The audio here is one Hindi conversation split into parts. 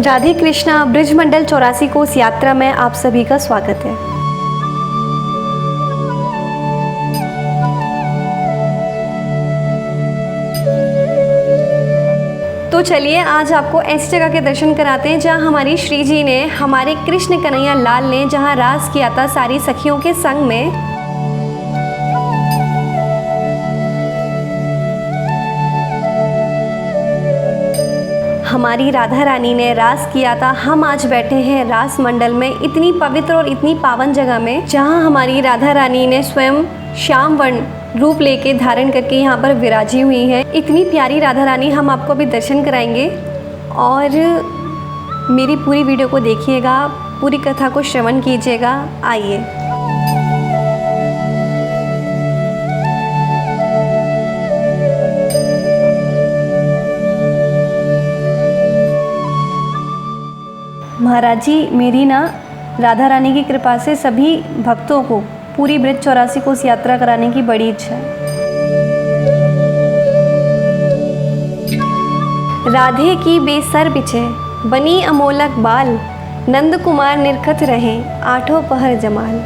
राधे कृष्णा ब्रिज मंडल 84 कोस यात्रा में आप सभी का स्वागत है। तो चलिए आज आपको ऐसी जगह के दर्शन कराते हैं जहां हमारी श्री जी ने, हमारे कृष्ण कन्हैया लाल ने जहां रास किया था सारी सखियों के संग में। हमारी राधा रानी ने रास किया था। हम आज बैठे हैं रास मंडल में, इतनी पवित्र और इतनी पावन जगह में जहां हमारी राधा रानी ने स्वयं श्याम वर्ण रूप लेके धारण करके यहाँ पर विराजी हुई है। इतनी प्यारी राधा रानी हम आपको अभी दर्शन कराएंगे और मेरी पूरी वीडियो को देखिएगा, पूरी कथा को श्रवण कीजिएगा। आइए। महाराज जी, मेरी ना राधा रानी की कृपा से सभी भक्तों को पूरी ब्रिज 84 कोस यात्रा कराने की बड़ी इच्छा है। राधे की बेसर बिछे बनी अमोलक बाल, नंद कुमार निरखत रहे आठों पहर जमाल।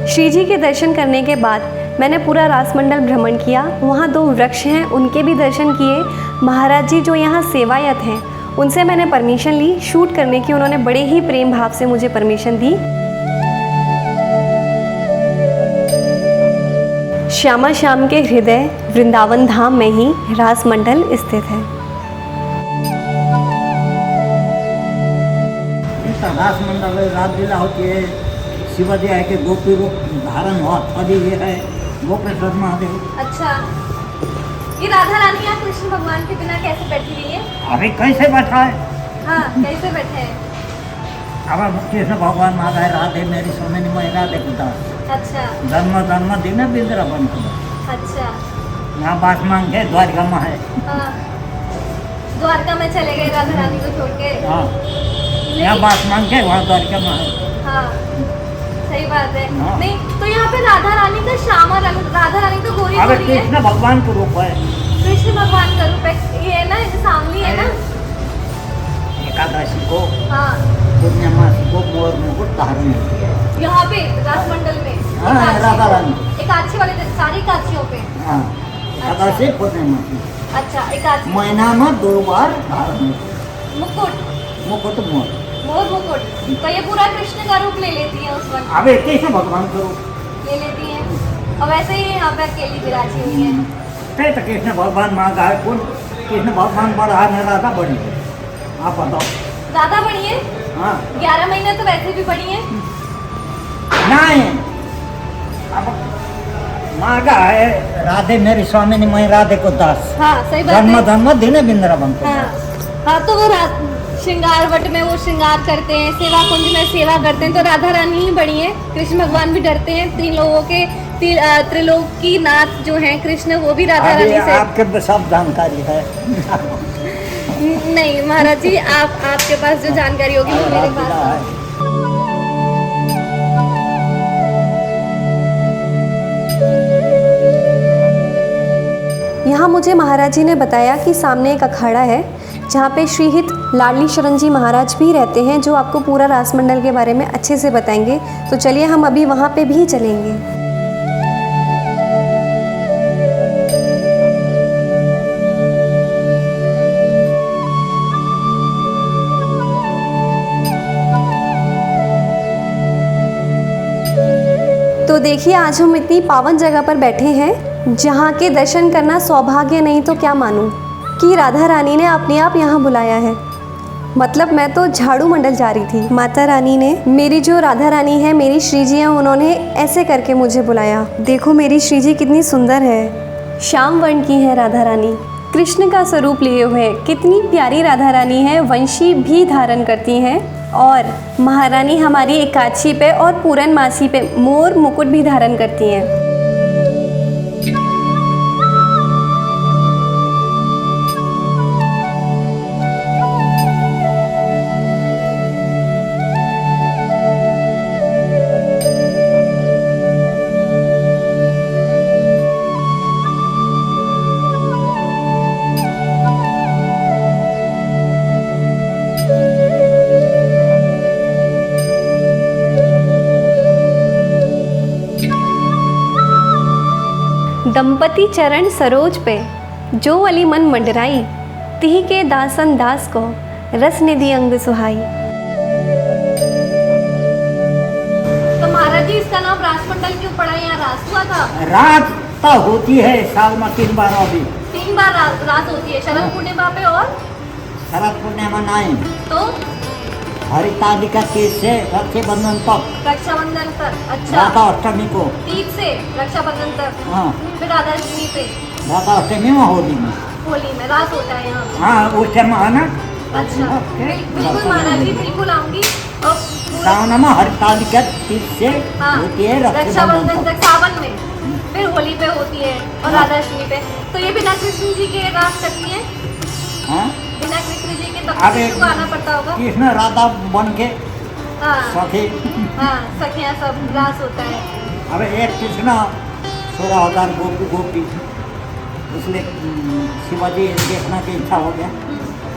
श्री जी के दर्शन करने के बाद मैंने पूरा रास मंडल भ्रमण किया। वहाँ 2 वृक्ष हैं, उनके भी दर्शन किए। महाराज जी जो यहाँ सेवायत हैं उनसे मैंने परमिशन ली शूट करने की। उन्होंने बड़े ही प्रेम भाव से मुझे परमिशन दी। श्यामा श्याम के हृदय वृंदावन धाम में ही रास मंडल स्थित है। रास मंडल रासलीला होती है, शिवाजी है कि गोपी रूप धारण हुआ अभी ये है गोपेश्वर महादेव। अच्छा, ये राधा रानी यहाँ कृष्ण भगवान के बिना कैसे बैठी हुई है? अभी कैसे बैठा है? हाँ, कैसे बैठे हैं? अब कृष्ण भगवान आ गए, राधे मेरी सोने में राधे कुदा। अच्छा, जन्म दिन वृंदावन को। अच्छा, यहाँ बास मांगे द्वारका में है। हाँ, द्वारका में चले गए राधा रानी को छोड़ के। हाँ, यहाँ बास मांगे वहाँ द्वारका में है। हाँ, सही बात है। हाँ। नहीं तो यहाँ पे राधा रानी का श्यामा रंग, राधा रानी तो गोरी अबे गोरी है। कृष्ण भगवान का रूप है। कृष्ण भगवान का रूप है। ये है ना, ये सामने है ना। एकादशी को, हाँ, पूर्णिमासी को मोर मुकुट धारण होती है यहाँ पे रास मंडल में। हाँ, राधा रानी एकादशी वाले दिन सारी एकादशियों पे। हाँ, एकादशी पूर्णिमासी अच्छा, एकादशी महीना में 2 बार धारण होती है। मुकुट, मोर मुकुट। तो ये पूरा कृष्ण का रूप ले लेती है उस वक्त। अबे कृष्ण भगवान का रूप ले लेती है और वैसे ही यहाँ पे अकेली विराजी हुई है। तो कृष्ण भगवान माँ का है। कौन कृष्ण भगवान बड़ा है, राधा बड़ी है? आप बताओ। राधा बड़ी है? हाँ, 11 महीने तो वैसे भी बड़ी है। नहीं, अब माँ का है राधे मेरी स्वामी मैं राधे को दास। हाँ, सही बात है। जन्म दिन वृंदावन को। हाँ, हाँ, तो वो श्रृंगार वट में वो श्रृंगार करते हैं, सेवा कुंज में सेवा करते हैं, तो राधा रानी ही बड़ी है। कृष्ण भगवान भी डरते हैं। 3 लोगों के त्रिलोक की नाथ जो है कृष्ण, वो भी राधा रानी से। आपके सब जानकारी है। नहीं महाराज जी, आपके पास जो जानकारी होगी वो मेरे पास है। यहाँ मुझे महाराज जी ने बताया कि सामने एक अखाड़ा है जहाँ पे श्रीहित लाडली शरण जी महाराज भी रहते हैं, जो आपको पूरा रास मंडल के बारे में अच्छे से बताएंगे। तो चलिए हम अभी वहाँ पे भी चलेंगे। तो देखिए आज हम इतनी पावन जगह पर बैठे हैं जहाँ के दर्शन करना सौभाग्य नहीं तो क्या मानूं कि राधा रानी ने अपने आप यहाँ बुलाया है। मतलब मैं तो झाड़ू मंडल जा रही थी, माता रानी ने, मेरी जो राधा रानी है, मेरी श्री जी हैं, उन्होंने ऐसे करके मुझे बुलाया। देखो मेरी श्री जी कितनी सुंदर है, श्याम वर्ण की है राधा रानी, कृष्ण का स्वरूप लिए हुए। कितनी प्यारी राधा रानी है, वंशी भी धारण करती हैं और महारानी हमारी एकादशी पे और पूर्णमासी पे मोर मुकुट भी धारण करती हैं। दंपति चरण सरोज पे जो अली मन मंडराई, तिह के दासन दास को रस निधि अंग सुहाई। तो महाराज जी इसका नाम रासमंडल क्यों पड़ा? यहाँ रास हुआ था? रात तो होती है साल में 3 बार, अभी 3 बार रास होती है, शरद पूर्णिमा पे और शरद पूर्णिमा नहीं, तो हरितालिका तीज से रक्षाबंधन तक, रक्षाबंधन तक। अच्छा, राधा अष्टमी को। तीज से रक्षाबंधन तक, हाँ, फिर राधाष्टमी पे, राधा अष्टमी में, होली में। होली में रास होता है यहाँ पे। हाँ, उस टाइम आना। अच्छा, बिल्कुल महाराज जी, बिल्कुल आऊंगी। और सावन में हरितालिका तीज से हाँ, होती है रक्षाबंधन रक्षाबंधन तक सावन में, फिर होली पे होती है और राधाष्टमी पे। तो ये बिना कृष्ण जी के रास करती है? हाँ, बिना कृष्ण जी के तब अबे कृष्ण को आना पड़ता होगा। कृष्ण राधा बन के हाँ सखी। हाँ, सखियाँ सब रास होता है। अब एक कृष्ण 16,000 गोपी, इसलिए शिवाजी देखने की इच्छा हो गया,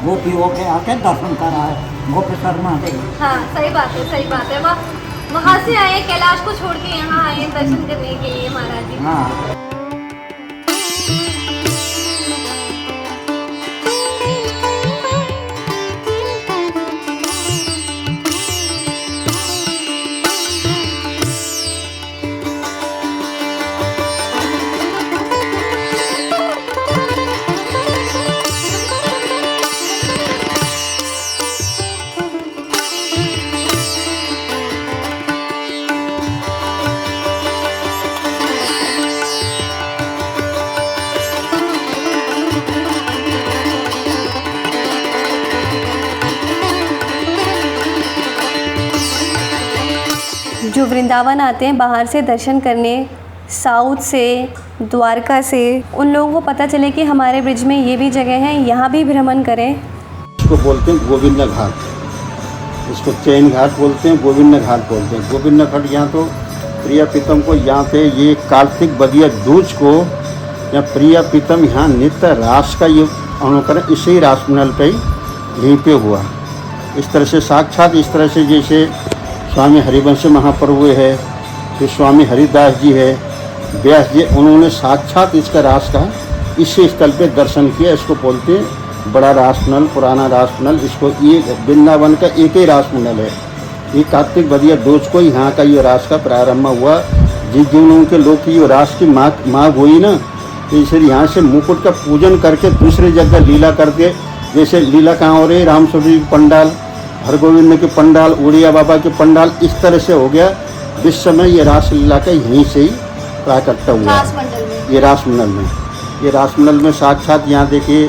गोपी होके आके दर्शन करा है गोपेश्वर महादेव। हाँ, सही बात है, सही बात है। वहाँ से आए, कैलाश को छोड़ के यहाँ आए दर्शन करने के लिए महाराज जी। हाँ, जो वृंदावन आते हैं बाहर से दर्शन करने, साउथ से, द्वारका से, उन लोगों को पता चले कि हमारे ब्रिज में ये भी जगह है, यहाँ भी भ्रमण करें। इसको बोलते हैं गोविंद घाट, इसको चैन घाट बोलते हैं, गोविंद घाट बोलते हैं। गोविंद घाट यहाँ तो प्रिया प्रीतम को यहाँ पे ये कार्तिक बदिया दूज को या प्रिया प्रीतम यहाँ नित्य रास का ये अनुकरण इसी रासमंडल पे यहीं पे हुआ। इस तरह से साक्षात इस तरह से जैसे स्वामी हरिवंश महाप्रभु है, फिर स्वामी हरिदास जी है, व्यास जी, उन्होंने साक्षात इसका रास का इसी स्थल पे दर्शन किया। इसको बोलते हैं बड़ा रासमंडल, पुराना रासमंडल। इसको ये वृंदावन का एक ही रासमंडल है। ये कार्तिक बदिया दूज को यहाँ का ये रास का प्रारंभ हुआ। जिन उनके लोग की ये रास की मांग हुई ना, तो इसलिए यहाँ से मुकुट का पूजन करके दूसरी जगह लीला करके, जैसे लीला कहाँ हो रही, रामस्वरूप की पंडाल, हरगोविंद के पंडाल, उड़िया बाबा के पंडाल, इस तरह से हो गया। इस समय ये रासलीला का यहीं से ही प्राकट्य हुआ रासमंडल में। ये रासमंडल में, ये रासमंडल में साक्षात यहाँ देखिए,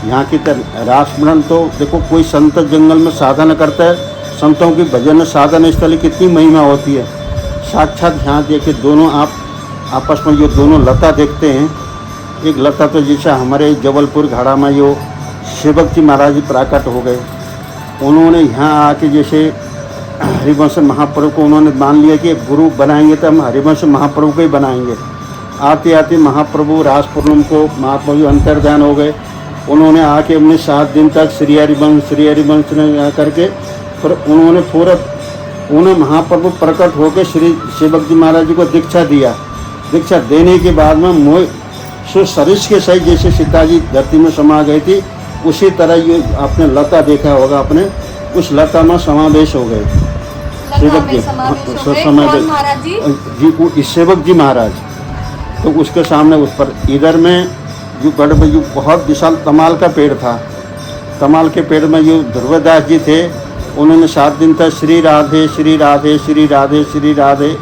यहाँ की रासमंडल तो देखो, कोई संत जंगल में साधन करता है, संतों की भजन साधन स्थल की महिमा होती है। साक्षात यहाँ देखिए, दोनों आप आपस में ये दोनों लता देखते हैं। एक लता तो जैसे हमारे जबलपुर घाड़ा में जो सेवक जी महाराज प्राकट हो गए, उन्होंने यहाँ आके जैसे हरिवंश महाप्रभु को उन्होंने मान लिया कि गुरु बनाएंगे तो हम हरिवंश महाप्रभु को ही बनाएंगे। आते आते महाप्रभु रास पूर्णिमा को महाप्रभु अंतर्ध्यान हो गए। उन्होंने आके अपने 7 दिन तक श्री हरिवंश ने करके फिर उन्होंने उन्हें महाप्रभु प्रकट होकर श्री सेवक जी महाराज जी को दीक्षा दिया। दीक्षा देने के बाद में मोह सरिष के सही जैसे सीता जी धरती में समा गई थी, उसी तरह ये आपने लता देखा होगा, अपने उस लता में समावेश हो गए सेवक जी। महाराज जी जी सेवक जी महाराज, तो उसके सामने उस पर इधर में जो गढ़ में जो बहुत विशाल तमाल का पेड़ था, तमाल के पेड़ में जो ध्रुवदास जी थे, उन्होंने 7 दिन तक श्री राधे श्री राधे श्री राधे श्री राधे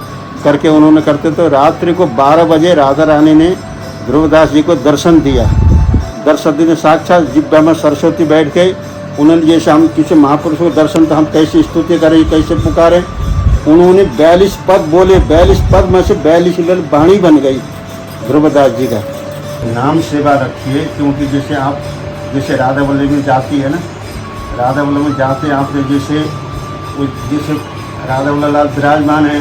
करके उन्होंने करते। तो रात्रि को 12 बजे राधा रानी ने ध्रुवदास जी को दर्शन दिया। दर्शन देने साक्षात जिब्बा में सरस्वती बैठ गई। उन्होंने जैसे हम किसी महापुरुष को दर्शन तो हम कैसे स्तुति करें, कैसे पुकारें, उन्होंने 42 पद बोले। 42 पद में से 42 वाणी बन गई ध्रुवदास जी का। नाम सेवा रखिए, क्योंकि जैसे आप जैसे राधा वल्लभ में जाती है ना, राधा वल्लभ में जाते हैं आपने जैसे राधा वल्लभ विराजमान है,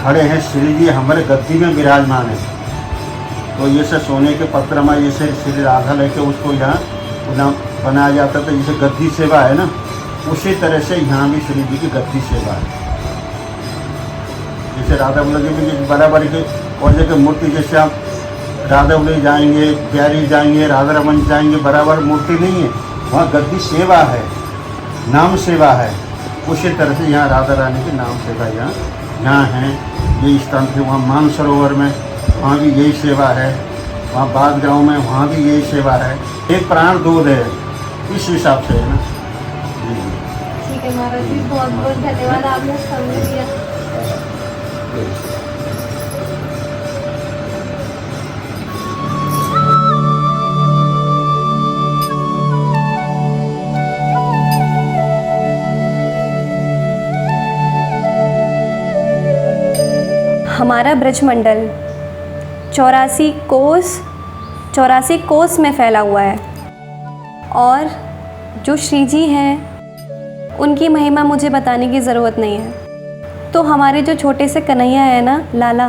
खड़े हैं, श्री जी हमारे गद्दी में विराजमान है। तो ये से सोने के पत्र में ये से श्री राधा लेके उसको यहाँ बनाया जाता था, जैसे गद्दी सेवा है ना, उसी तरह से यहाँ भी श्री जी की गद्दी सेवा है। जैसे राधा वल्लभ जी में बराबर के और जगह मूर्ति, जैसे आप दादौली जाएंगे, प्यारी जाएंगे, राधा रमन जाएंगे, बराबर मूर्ति नहीं है। वहाँ गद्दी सेवा है, नाम सेवा है। उसी तरह से यहाँ राधा रानी की नाम सेवा यहाँ है। ये स्थान थे वहाँ मानसरोवर में, वहाँ भी यही सेवा है। वहाँ बाग गाँव में, वहाँ भी यही सेवा है। एक प्राण दूध है, इस हिसाब से है ना। जी जी। ठीक है महाराज जी, बहुत बहुत धन्यवाद, आपने समय दिया। हमारा ब्रजमंडल 84 कोस में फैला हुआ है और जो श्री जी हैं उनकी महिमा मुझे बताने की ज़रूरत नहीं है। तो हमारे जो छोटे से कन्हैया है ना, लाला,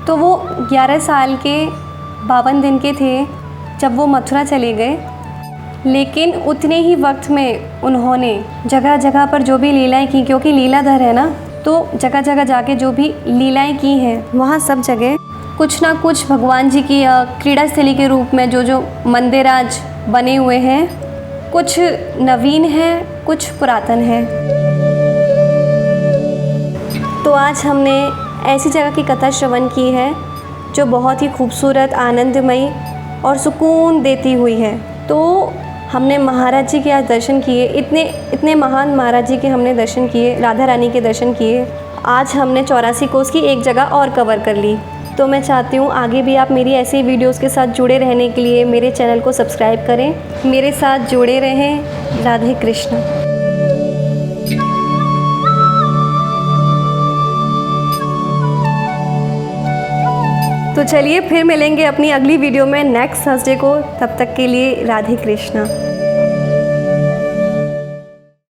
तो वो 11 साल के 52 दिन के थे जब वो मथुरा चले गए। लेकिन उतने ही वक्त में उन्होंने जगह जगह पर जो भी लीलाएं की, क्योंकि लीलाधर है ना, तो जगह जगह जाके जो भी लीलाएं की हैं वहाँ सब जगह कुछ ना कुछ भगवान जी की क्रीड़ा स्थली के रूप में जो मंदिर आज बने हुए हैं, कुछ नवीन हैं, कुछ पुरातन हैं। तो आज हमने ऐसी जगह की कथा श्रवण की है जो बहुत ही खूबसूरत, आनंदमयी और सुकून देती हुई है। तो हमने महाराज जी के आज दर्शन किए, इतने महान महाराज जी के हमने दर्शन किए, राधा रानी के दर्शन किए। आज हमने 84 कोस की एक जगह और कवर कर ली। तो मैं चाहती हूँ आगे भी आप मेरी ऐसी वीडियोस के साथ जुड़े रहने के लिए मेरे चैनल को सब्सक्राइब करें, मेरे साथ जुड़े रहें। राधे कृष्ण। तो चलिए फिर मिलेंगे अपनी अगली वीडियो में नेक्स्ट थर्सडे को। तब तक के लिए राधे कृष्णा।